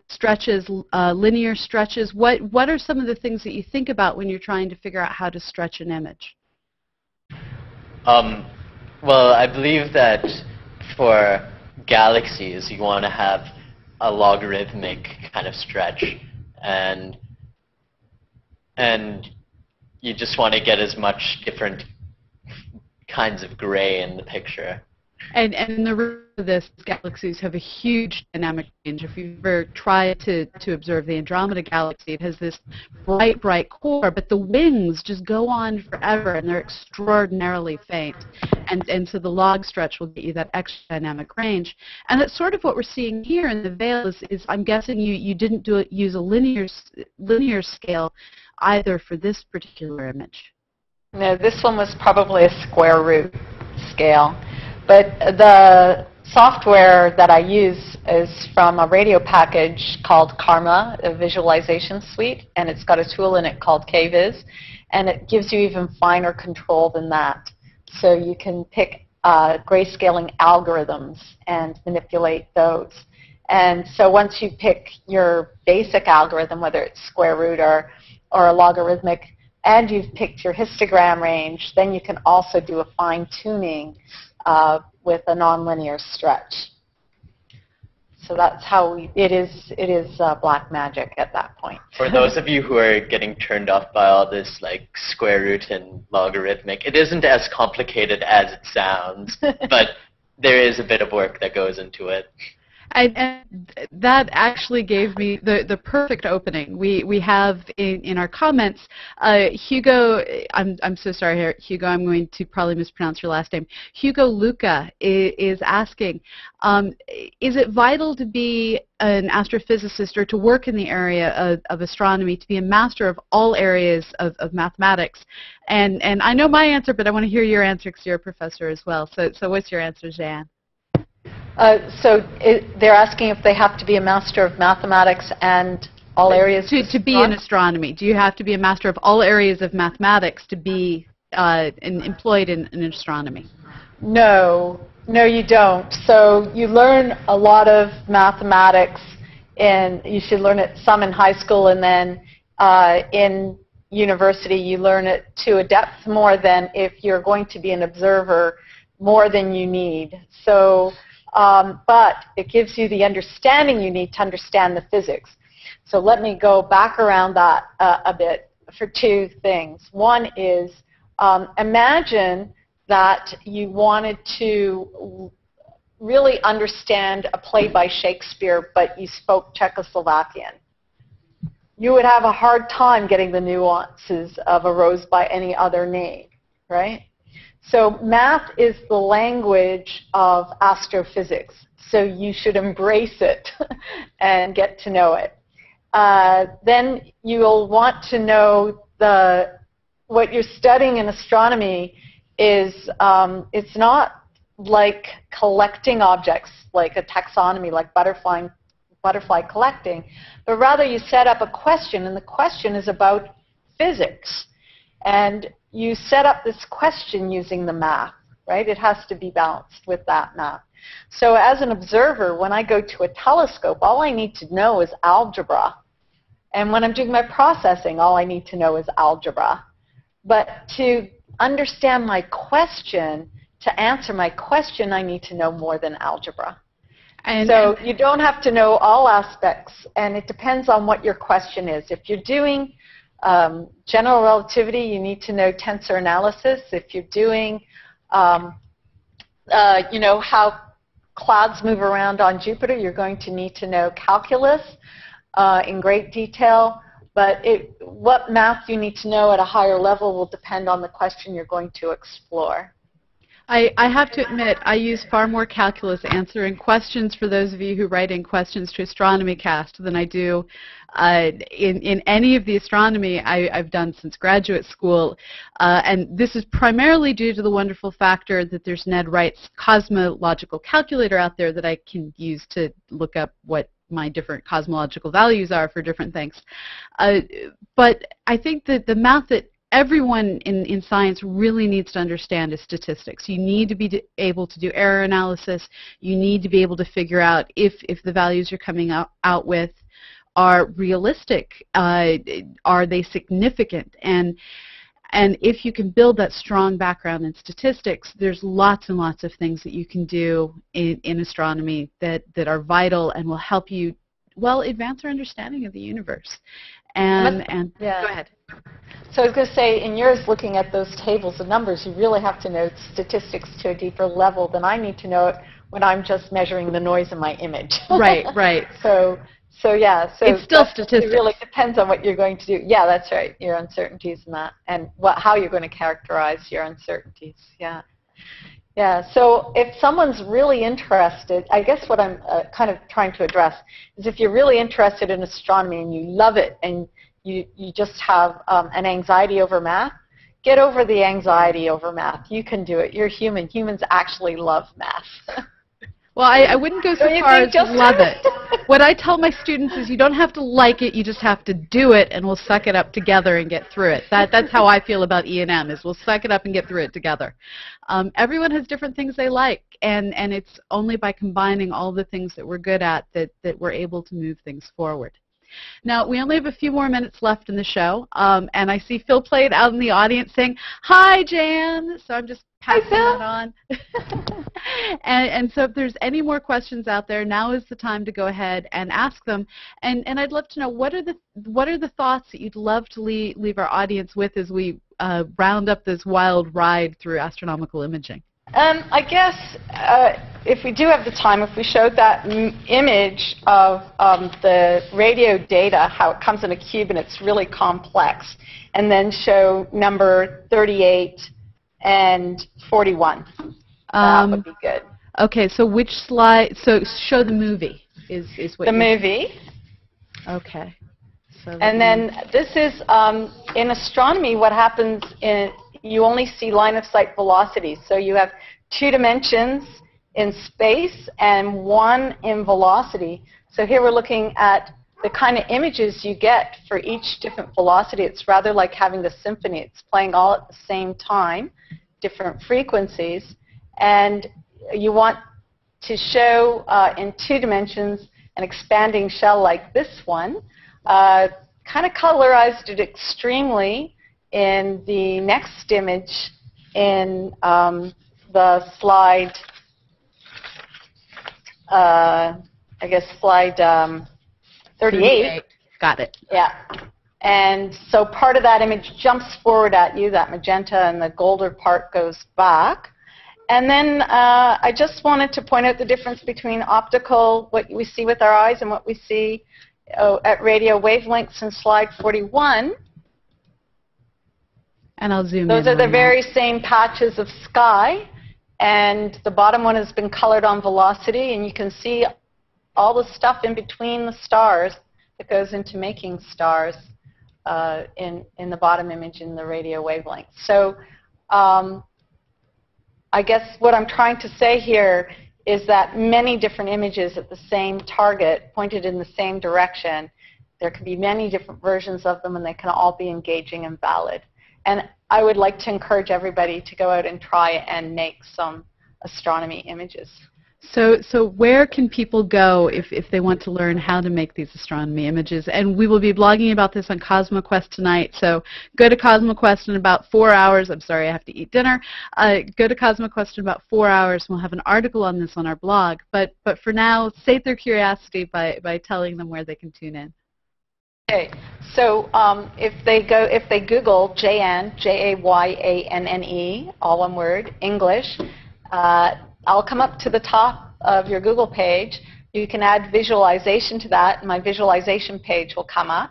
A: stretches, linear stretches. What are some of the things that you think about when you're trying to figure out how to stretch an image?
C: Well, I believe that for galaxies, you want to have a logarithmic kind of stretch, and you just want to get as much different kinds of gray in the picture. And
A: the reason for this, galaxies have a huge dynamic range. If you've ever tried to observe the Andromeda galaxy, it has this bright, bright core, but the wings just go on forever, and they're extraordinarily faint. And so the log stretch will get you that extra dynamic range. And that's sort of what we're seeing here in the veil is I'm guessing you didn't use a linear scale either for this particular image.
B: No, this one was probably a square root scale. But the software that I use is from a radio package called Karma, a visualization suite, and it's got a tool in it called KViz, and it gives you even finer control than that. So you can pick grayscaling algorithms and manipulate those. And so once you pick your basic algorithm, whether it's square root or a logarithmic, and you've picked your histogram range, then you can also do a fine-tuning with a nonlinear stretch. So that's how it is black magic at that point.
C: For those of you who are getting turned off by all this like square root and logarithmic, it isn't as complicated as it sounds, but there is a bit of work that goes into it.
A: And that actually gave me the perfect opening. We have in our comments, Hugo, I'm so sorry here, Hugo, I'm going to probably mispronounce your last name. Hugo Luca is asking, is it vital to be an astrophysicist or to work in the area of astronomy to be a master of all areas of mathematics? And I know my answer, but I want to hear your answer because you're a professor as well. So what's your answer, Jayanne?
B: They're asking if they have to be a master of mathematics and all areas
A: to be in astronomy. Do you have to be a master of all areas of mathematics to be employed in astronomy?
B: No, you don't. So you learn a lot of mathematics, and you should learn it some in high school, and then in university you learn it to a depth more than if you're going to be an observer, more than you need. So. But it gives you the understanding you need to understand the physics. So let me go back around that a bit for two things. One is imagine that you wanted to really understand a play by Shakespeare, but you spoke Czechoslovakian. You would have a hard time getting the nuances of a rose by any other name, right? So math is the language of astrophysics, so you should embrace it and get to know it. Then you'll want to know what you're studying in astronomy is it's not like collecting objects, like a taxonomy, like butterfly collecting, but rather you set up a question, and the question is about physics. And you set up this question using the math, right? It has to be balanced with that math. So as an observer, when I go to a telescope, all I need to know is algebra. And when I'm doing my processing, all I need to know is algebra. But to understand my question, to answer my question, I need to know more than algebra. So you don't have to know all aspects, and it depends on what your question is. If you're doing General relativity, you need to know tensor analysis. If you're doing, you know, how clouds move around on Jupiter, you're going to need to know calculus in great detail. But what math you need to know at a higher level will depend on the question you're going to explore.
A: I have to admit, I use far more calculus answering questions for those of you who write in questions to Astronomy Cast than I do in any of the astronomy I've done since graduate school. And this is primarily due to the wonderful factor that there's Ned Wright's cosmological calculator out there that I can use to look up what my different cosmological values are for different things. But I think that the math that everyone in science really needs to understand is statistics. You need to be able to do error analysis. You need to be able to figure out if the values you're coming out with are realistic. Are they significant? And if you can build that strong background in statistics, there's lots and lots of things that you can do in astronomy that are vital and will help you, well, advance our understanding of the universe. And
B: yeah.
A: Go ahead.
B: So I was going to say, in yours, looking at those tables of numbers, you really have to know statistics to a deeper level than I need to know it when I'm just measuring the noise in my image.
A: Right, right.
B: So yeah. So
A: it's still statistics.
B: It really depends on what you're going to do. Yeah, that's right. Your uncertainties in that, and how you're going to characterize your uncertainties. Yeah. Yeah, so if someone's really interested, I guess what I'm kind of trying to address is if you're really interested in astronomy and you love it and you just have an anxiety over math, get over the anxiety over math. You can do it. You're human. Humans actually love math.
A: Well, I wouldn't go so far as love it. What I tell my students is you don't have to like it, you just have to do it, and we'll suck it up together and get through it. That's how I feel about E&M, is we'll suck it up and get through it together. Everyone has different things they like, and it's only by combining all the things that we're good at that we're able to move things forward. Now, we only have a few more minutes left in the show, and I see Phil Plait out in the audience saying, "Hi, Jan." So I'm just passing that on. and so if there's any more questions out there, now is the time to go ahead and ask them. And I'd love to know, what are the thoughts that you'd love to leave our audience with as we round up this wild ride through astronomical imaging?
B: I guess if we do have the time, if we showed that image of the radio data, how it comes in a cube and it's really complex, and then show number 38 and 41. That would be good.
A: Okay, so which slide? So show the movie is what
B: the movie.
A: Okay. So
B: and then this is in astronomy. What happens in you only see line of sight velocities. So you have 2 dimensions in space and 1 in velocity. So here we're looking at the kind of images you get for each different velocity. It's rather like having the symphony. It's playing all at the same time, different frequencies. And you want to show in 2 dimensions an expanding shell like this one. Kind of colorized it extremely in the next image in the slide, I guess slide 38.
A: Got it.
B: Yeah. And so part of that image jumps forward at you, that magenta, and the golder part goes back. And then I just wanted to point out the difference between optical, what we see with our eyes, and what we see at radio wavelengths in slide 41.
A: And I'll zoom in.
B: Those are the very same patches of sky, and the bottom one has been colored on velocity, and you can see all the stuff in between the stars that goes into making stars in the bottom image in the radio wavelength. So I guess what I'm trying to say here is that many different images at the same target pointed in the same direction, there can be many different versions of them, and they can all be engaging and valid. And I would like to encourage everybody to go out and try and make some astronomy images.
A: So where can people go if they want to learn how to make these astronomy images? And we will be blogging about this on CosmoQuest tonight. So go to CosmoQuest in about 4 hours. I'm sorry, I have to eat dinner. Go to CosmoQuest in about 4 hours. We'll have an article on this on our blog. But for now, sate their curiosity by telling them where they can tune in.
B: Okay. So if they Google Jayanne, Jayanne, all one word, English, I'll come up to the top of your Google page. You can add visualization to that, and my visualization page will come up.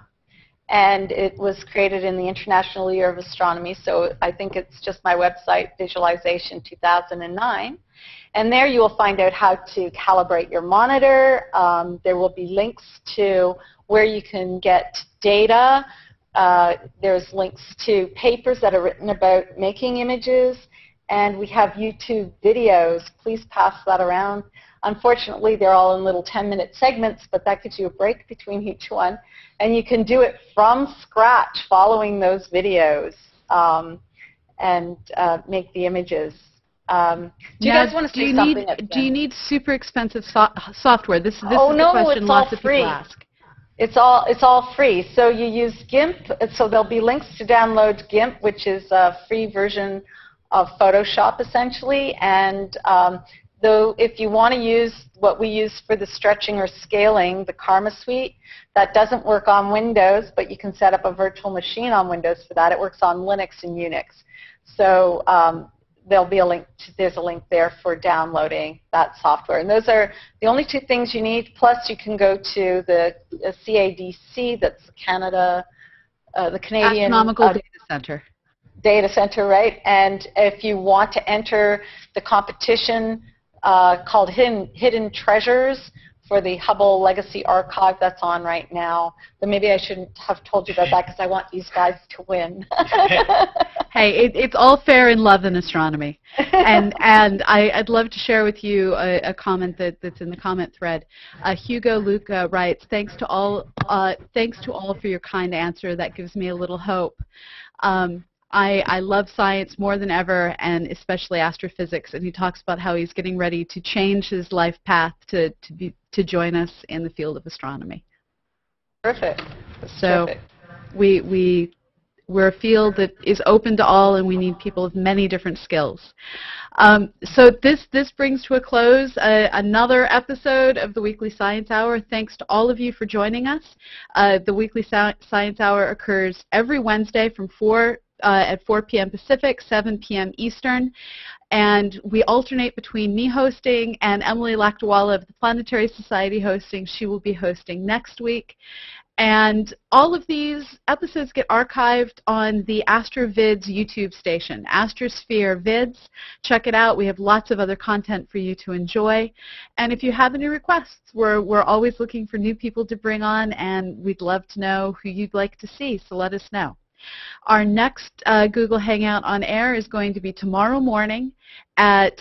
B: And it was created in the International Year of Astronomy, so I think it's just my website, Visualization 2009. And there you will find out how to calibrate your monitor. There will be links to where you can get data. There's links to papers that are written about making images. And we have YouTube videos. Please pass that around. Unfortunately, they're all in little 10-minute segments, but that gives you a break between each one. And you can do it from scratch following those videos and make the images. Do you guys want to see something?
A: Do you need super expensive software? This is the question lots of people ask.
B: It's all free. So you use GIMP. So there'll be links to download GIMP, which is a free version of Photoshop, essentially. And though if you want to use what we use for the stretching or scaling, the Karma Suite, that doesn't work on Windows, but you can set up a virtual machine on Windows for that. It works on Linux and Unix. So there'll be a link. There's a link there for downloading that software. And those are the only two things you need. Plus, you can go to the CADC, that's Canada, the Canadian
A: Astronomical Data Center.
B: Data Center, right? And if you want to enter the competition called Hidden Treasures for the Hubble Legacy Archive, that's on right now. But maybe I shouldn't have told you about that because I want these guys to win.
A: Hey, it's all fair in love and astronomy. And I'd love to share with you a comment that's in the comment thread. Hugo Luca writes, thanks to all for your kind answer. That gives me a little hope. I love science more than ever, and especially astrophysics, and he talks about how he's getting ready to change his life path to join us in the field of astronomy.
B: Perfect.
A: So we're a field that is open to all, and we need people with many different skills. So this brings to a close another episode of the Weekly Science Hour. Thanks to all of you for joining us. The Weekly Science Hour occurs every Wednesday from at 4 p.m. Pacific, 7 p.m. Eastern, and we alternate between me hosting and Emily Lakdawala of the Planetary Society hosting. She will be hosting next week. And all of these episodes get archived on the AstroVids YouTube station, Astrosphere Vids. Check it out. We have lots of other content for you to enjoy. And if you have any requests, we're always looking for new people to bring on, and we'd love to know who you'd like to see, so let us know. Our next Google Hangout on air is going to be tomorrow morning at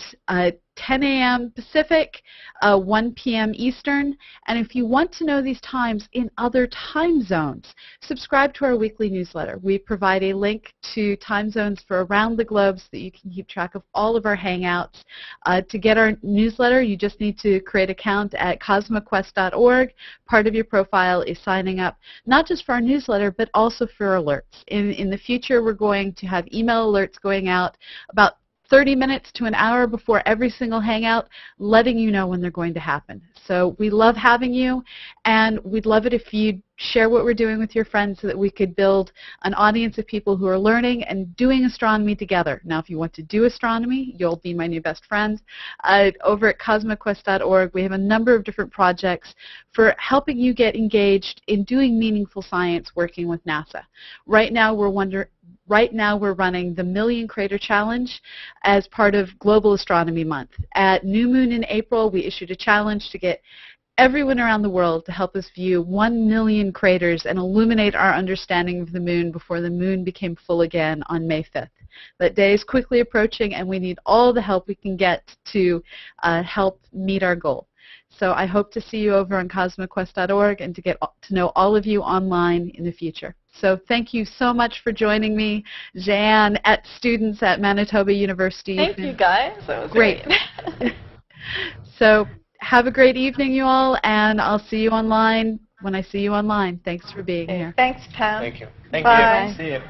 A: 10 a.m. Pacific, 1 p.m. Eastern. And if you want to know these times in other time zones, subscribe to our weekly newsletter. We provide a link to time zones for around the globe so that you can keep track of all of our Hangouts. To get our newsletter, you just need to create an account at cosmoquest.org. Part of your profile is signing up, not just for our newsletter, but also for alerts. In the future, we're going to have email alerts going out about 30 minutes to an hour before every single Hangout, letting you know when they're going to happen. So we love having you, and we'd love it if you'd share what we're doing with your friends so that we could build an audience of people who are learning and doing astronomy together. Now, if you want to do astronomy, you'll be my new best friends. Over at cosmoquest.org, we have a number of different projects for helping you get engaged in doing meaningful science working with NASA. Right now, we're running the Million Crater Challenge as part of Global Astronomy Month. At New Moon in April, we issued a challenge to get everyone around the world to help us view 1 million craters and illuminate our understanding of the moon before the moon became full again on May 5th. That day is quickly approaching, and we need all the help we can get to help meet our goal. So I hope to see you over on cosmoquest.org and to get to know all of you online in the future. So thank you so much for joining me, Jayanne, students at Manitoba University.
B: Thank you, guys. That was
A: great. So have a great evening, you all, and I'll see you online when I see you online. Thanks for being here.
B: Thanks, Pam.
C: Thank you. Thank
B: Bye.
C: you. See you.